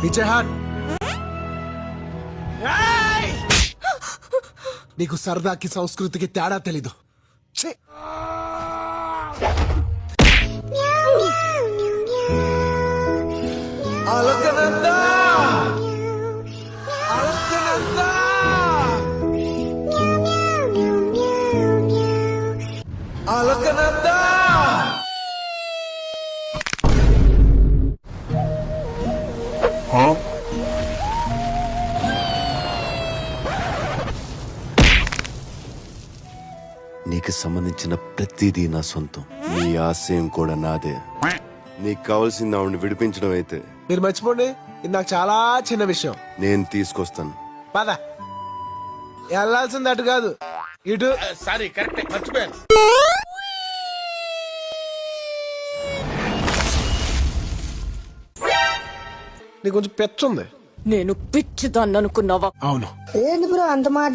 పీछे हाथ నీకు సరదాకి సంస్కృతికి తేడా తెలీదు. ఛీ! అలకనందా అలకనందా అలకనందా నీకు సంబంధించిన ప్రతిదీ నా సొంతం. నీ ఆశయం కూడా నాదే. నీకు కావాల్సింది ఆవిడని విడిపించడం అయితే మీరు మర్చిపోండి, ఇది నాకు చాలా చిన్న విషయం. నేను తీసుకొస్తాను. పద. వెళ్ళాల్సింది అటు కాదు, ఇటు. సారీ, కరెక్ట్, మర్చిపోయాను. నీకు కొంచెం పెచ్చుంది. నేను పిచ్చిదాన్ని అనుకున్నావా? అవును. ఏంది బ్రో అంత మాట